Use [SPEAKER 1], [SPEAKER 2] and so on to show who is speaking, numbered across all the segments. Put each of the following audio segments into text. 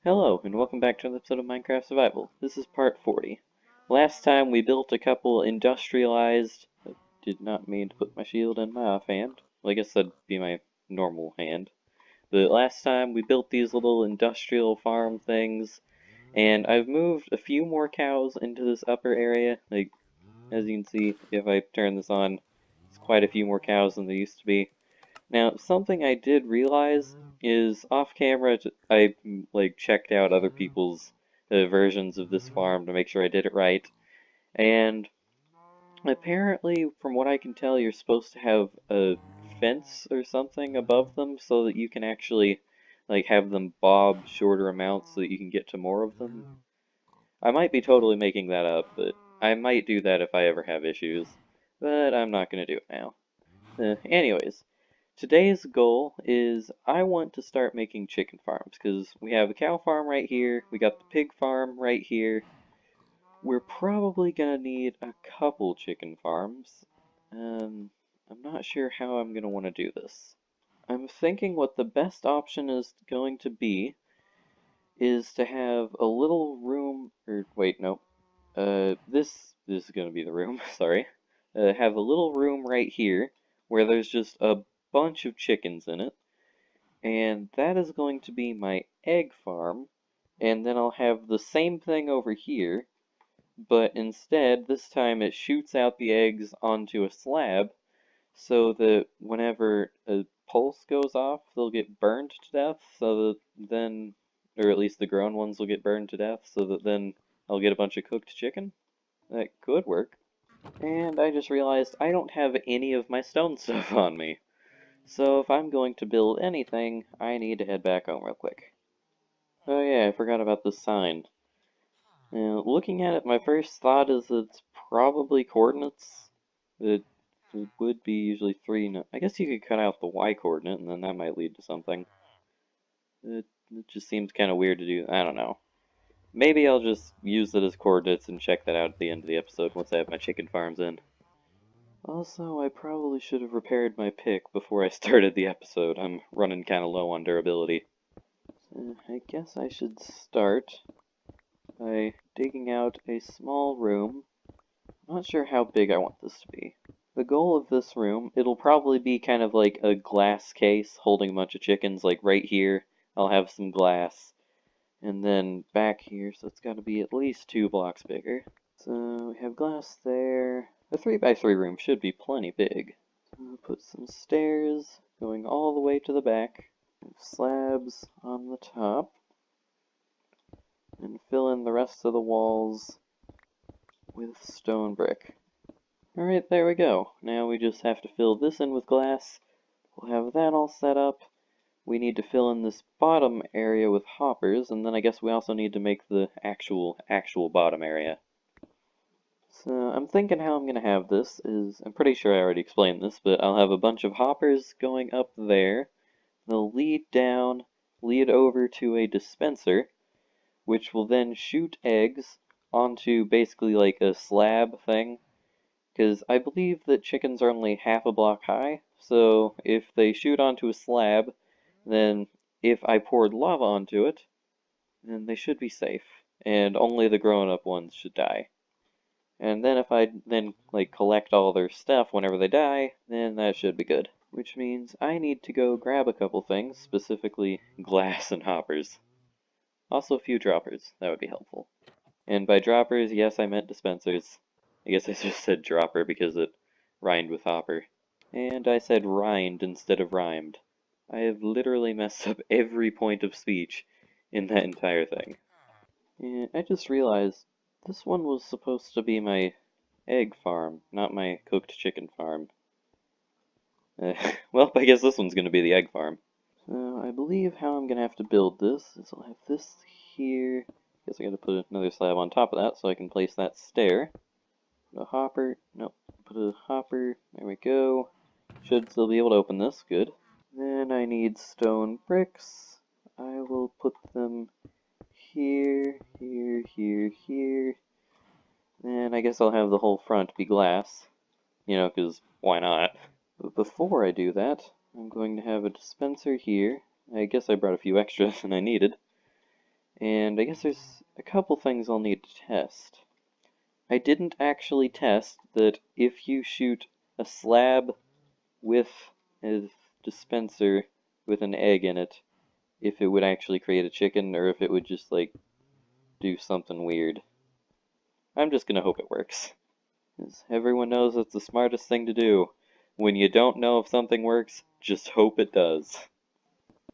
[SPEAKER 1] Hello, and welcome back to another episode of Minecraft Survival. This is part 40. Last time we built a couple industrialized... I did not mean to put my shield in my offhand. Well, I guess that'd be my normal hand. But last time we built these little industrial farm things, and I've moved a few more cows into this upper area. Like, as you can see, if I turn this on, it's quite a few more cows than there used to be. Now, something I did realize is off camera, I checked out other people's versions of this farm to make sure I did it right. And apparently, from what I can tell, you're supposed to have a fence or something above them so that you can actually have them bob shorter amounts so that you can get to more of them. I might be totally making that up, but I might do that if I ever have issues. But I'm not going to do it now. Anyways. Today's goal is I want to start making chicken farms because we have a cow farm right here, we got the pig farm right here. We're probably gonna need a couple chicken farms. I'm not sure how I'm gonna want to do this. I'm thinking what the best option is going to be is to have a little room, or wait, no. This is gonna be the room, sorry. Have a little room right here where there's just a bunch of chickens in it, and that is going to be my egg farm, and then I'll have the same thing over here, but instead, this time it shoots out the eggs onto a slab, so that whenever a pulse goes off, they'll get burned to death, so that then, or at least the grown ones will get burned to death, so that then I'll get a bunch of cooked chicken. That could work. And I just realized I don't have any of my stone stuff on me. So if I'm going to build anything, I need to head back home real quick. Oh yeah, I forgot about this sign. Now, looking at it, my first thought is it's probably coordinates. It would be usually 3. No, I guess you could cut out the Y coordinate, and then that might lead to something. It just seems kind of weird to do. I don't know. Maybe I'll just use it as coordinates and check that out at the end of the episode once I have my chicken farms in. Also, I probably should have repaired my pick before I started the episode. I'm running kind of low on durability. I guess I should start by digging out a small room. I'm not sure how big I want this to be. The goal of this room, it'll probably be kind of like a glass case holding a bunch of chickens. Like right here, I'll have some glass. And then back here, so it's got to be at least 2 blocks bigger. So we have glass there. A 3x3 room should be plenty big. So I'll put some stairs going all the way to the back. Slabs on the top. And fill in the rest of the walls with stone brick. Alright, there we go. Now we just have to fill this in with glass. We'll have that all set up. We need to fill in this bottom area with hoppers, and then I guess we also need to make the actual bottom area. So I'm thinking how I'm going to have this is, I'm pretty sure I already explained this, but I'll have a bunch of hoppers going up there. They'll lead down, lead over to a dispenser, which will then shoot eggs onto basically like a slab thing. Because I believe that chickens are only half a block high, so if they shoot onto a slab, then if I poured lava onto it, then they should be safe, and only the grown-up ones should die. And then if I then collect all their stuff whenever they die, then that should be good. Which means I need to go grab a couple things, specifically glass and hoppers. Also a few droppers, that would be helpful. And by droppers, yes, I meant dispensers. I guess I just said dropper because it rhymed with hopper. And I said rind instead of rhymed. I have literally messed up every point of speech in that entire thing. And I just realized this one was supposed to be my egg farm, not my cooked chicken farm. Well, I guess this one's going to be the egg farm. So I believe how I'm going to have to build this is I'll have this here. Guess I got to put another slab on top of that so I can place that stair. Put a hopper. Nope. Put a hopper. There we go. Should still be able to open this. Good. Then I need stone bricks. I will put them here, here, here, here. And I guess I'll have the whole front be glass. You know, because why not? But before I do that, I'm going to have a dispenser here. I guess I brought a few extra than I needed. And I guess there's a couple things I'll need to test. I didn't actually test that if you shoot a slab with a dispenser with an egg in it, if it would actually create a chicken or if it would just, like, do something weird. I'm just gonna hope it works. As everyone knows that's the smartest thing to do. When you don't know if something works, just hope it does.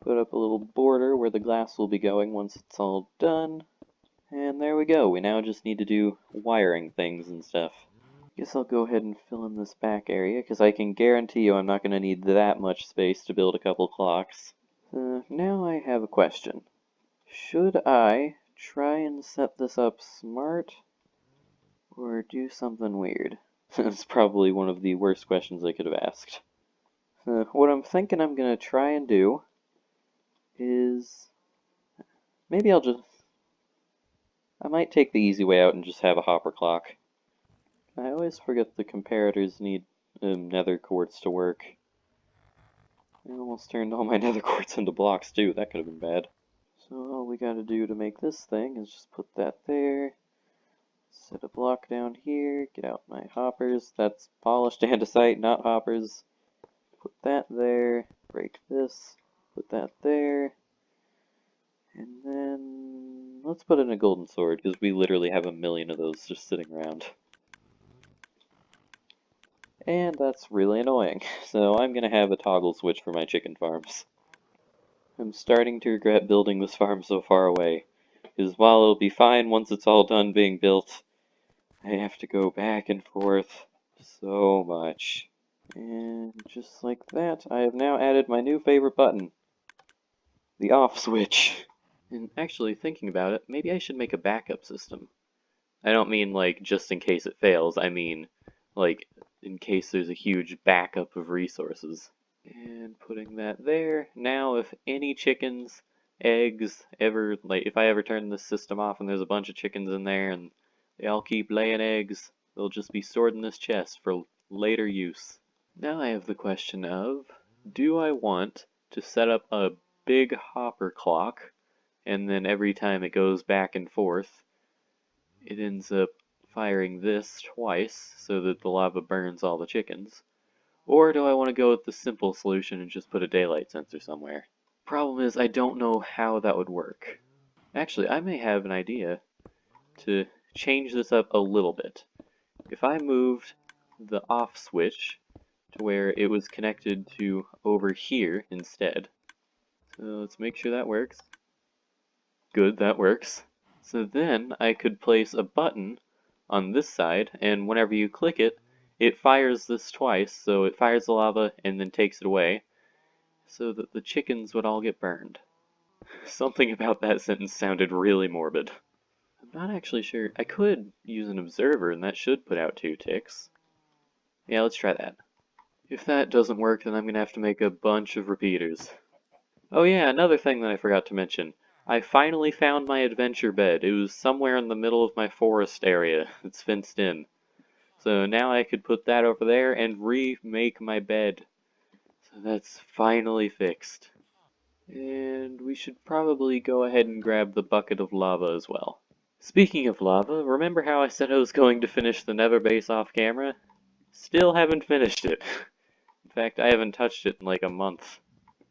[SPEAKER 1] Put up a little border where the glass will be going once it's all done. And there we go. We now just need to do wiring things and stuff. Guess I'll go ahead and fill in this back area, because I can guarantee you I'm not going to need that much space to build a couple clocks. Now I have a question. Should I try and set this up smart, or do something weird? That's probably one of the worst questions I could have asked. What I'm thinking I'm going to try and do is... maybe I might take the easy way out and just have a hopper clock. I always forget the comparators need nether quartz to work. I almost turned all my nether quartz into blocks too, that could have been bad. So all we gotta do to make this thing is just put that there, set a block down here, get out my hoppers, that's polished andesite, not hoppers. Put that there, break this, put that there, and then let's put in a golden sword, because we literally have a million of those just sitting around. And that's really annoying, so I'm gonna have a toggle switch for my chicken farms. I'm starting to regret building this farm so far away, because while it'll be fine once it's all done being built, I have to go back and forth so much. And just like that, I have now added my new favorite button, the off switch. And actually, thinking about it, maybe I should make a backup system. I don't mean, like, just in case it fails, I mean, like, in case there's a huge backup of resources. And putting that there. Now, if any chickens, eggs, ever, like, if I ever turn this system off and there's a bunch of chickens in there and they all keep laying eggs, they'll just be stored in this chest for later use. Now I have the question of, do I want to set up a big hopper clock, and then every time it goes back and forth, it ends up firing this twice so that the lava burns all the chickens? Or do I want to go with the simple solution and just put a daylight sensor somewhere? Problem is, I don't know how that would work. Actually, I may have an idea to change this up a little bit. If I moved the off switch to where it was connected to over here instead. So let's make sure that works. Good, that works. So then I could place a button on this side, and whenever you click it, it fires this twice, so it fires the lava and then takes it away, so that the chickens would all get burned. Something about that sentence sounded really morbid. I'm not actually sure. I could use an observer, and that should put out 2 ticks. Yeah, let's try that. If that doesn't work, then I'm gonna have to make a bunch of repeaters. Oh yeah, another thing that I forgot to mention. I finally found my adventure bed. It was somewhere in the middle of my forest area. It's fenced in. So now I could put that over there and remake my bed. So that's finally fixed. And we should probably go ahead and grab the bucket of lava as well. Speaking of lava, remember how I said I was going to finish the nether base off camera? Still haven't finished it. In fact, I haven't touched it in like a month.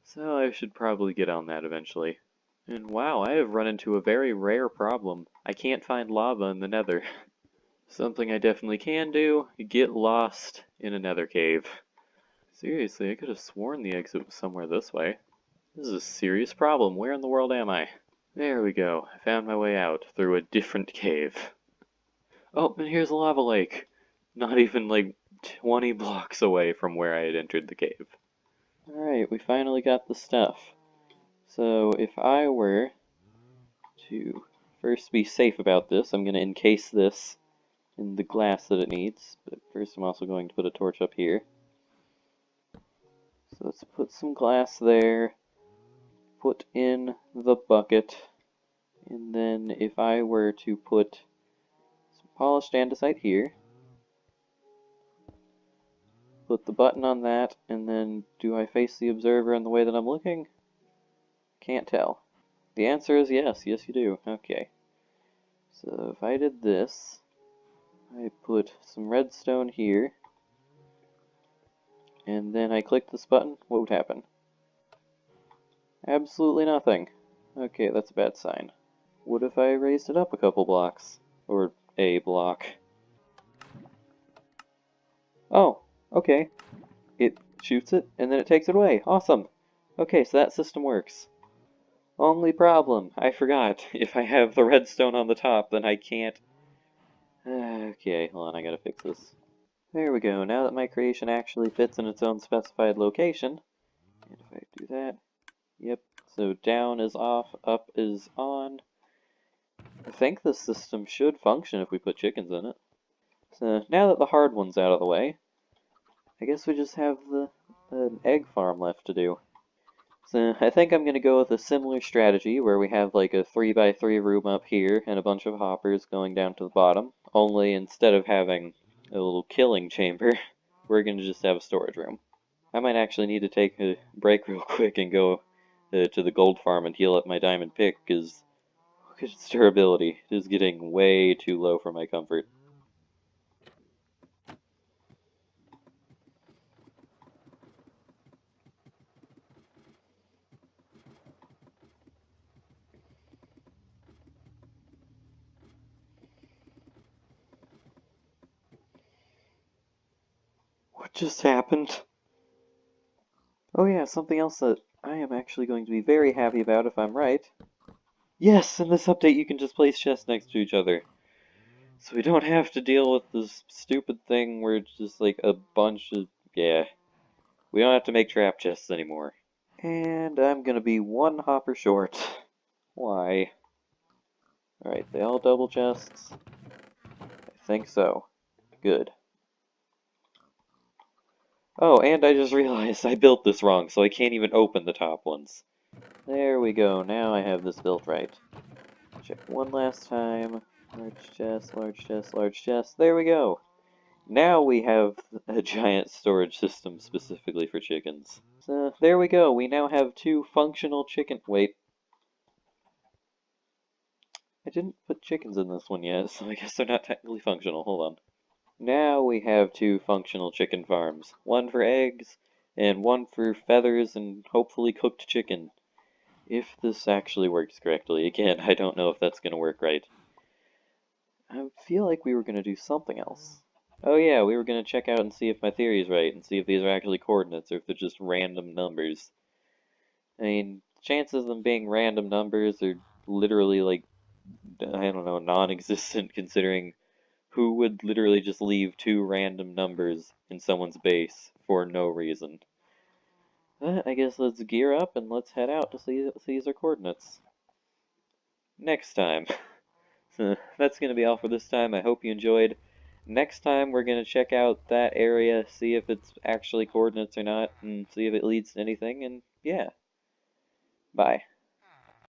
[SPEAKER 1] So I should probably get on that eventually. And wow, I have run into a very rare problem. I can't find lava in the nether. Something I definitely can do, get lost in a nether cave. Seriously, I could have sworn the exit was somewhere this way. This is a serious problem. Where in the world am I? There we go. I found my way out through a different cave. Oh, and here's a lava lake. Not even like 20 blocks away from where I had entered the cave. Alright, we finally got the stuff. So if I were to first be safe about this, I'm going to encase this in the glass that it needs. But first I'm also going to put a torch up here. So let's put some glass there, put in the bucket, and then if I were to put some polished andesite here, put the button on that, and then do I face the observer in the way that I'm looking? Can't tell. The answer is yes. Yes, you do. Okay. So if I did this, I put some redstone here, and then I click this button, what would happen? Absolutely nothing. Okay, that's a bad sign. What if I raised it up a couple blocks? Or a block? Oh, okay. It shoots it, and then it takes it away. Awesome! Okay, so that system works. Only problem, I forgot. If I have the redstone on the top, then I can't... Okay, hold on, I gotta fix this. There we go, now that my creation actually fits in its own specified location, and if I do that, yep, so down is off, up is on. I think the system should function if we put chickens in it. So now that the hard one's out of the way, I guess we just have an egg farm left to do. So I think I'm going to go with a similar strategy where we have like a 3x3 room up here and a bunch of hoppers going down to the bottom. Only instead of having a little killing chamber, we're going to just have a storage room. I might actually need to take a break real quick and go to the gold farm and heal up my diamond pick, because look at its durability. It is getting way too low for my comfort. What just happened? Oh yeah, something else that I am actually going to be very happy about if I'm right. Yes, in this update you can just place chests next to each other. So we don't have to deal with this stupid thing where it's just like a bunch of... Yeah. We don't have to make trap chests anymore. And I'm gonna be one hopper short. Why? Alright, they all double chests? I think so. Good. Oh, and I just realized I built this wrong, so I can't even open the top ones. There we go, now I have this built right. Check one last time. Large chest, large chest, large chest. There we go! Now we have a giant storage system specifically for chickens. So, there we go, we now have 2 functional chicken- wait. I didn't put chickens in this one yet, so I guess they're not technically functional. Hold on. Now we have 2 functional chicken farms. One for eggs, and one for feathers and hopefully cooked chicken. If this actually works correctly. Again, I don't know if that's going to work right. I feel like we were going to do something else. Oh yeah, we were going to check out and see if my theory is right, and see if these are actually coordinates, or if they're just random numbers. I mean, chances of them being random numbers are literally like, I don't know, non-existent, considering who would literally just leave 2 random numbers in someone's base for no reason. But I guess let's gear up and let's head out to see if these are coordinates. Next time. So that's going to be all for this time. I hope you enjoyed. Next time we're going to check out that area, see if it's actually coordinates or not, and see if it leads to anything, and yeah. Bye.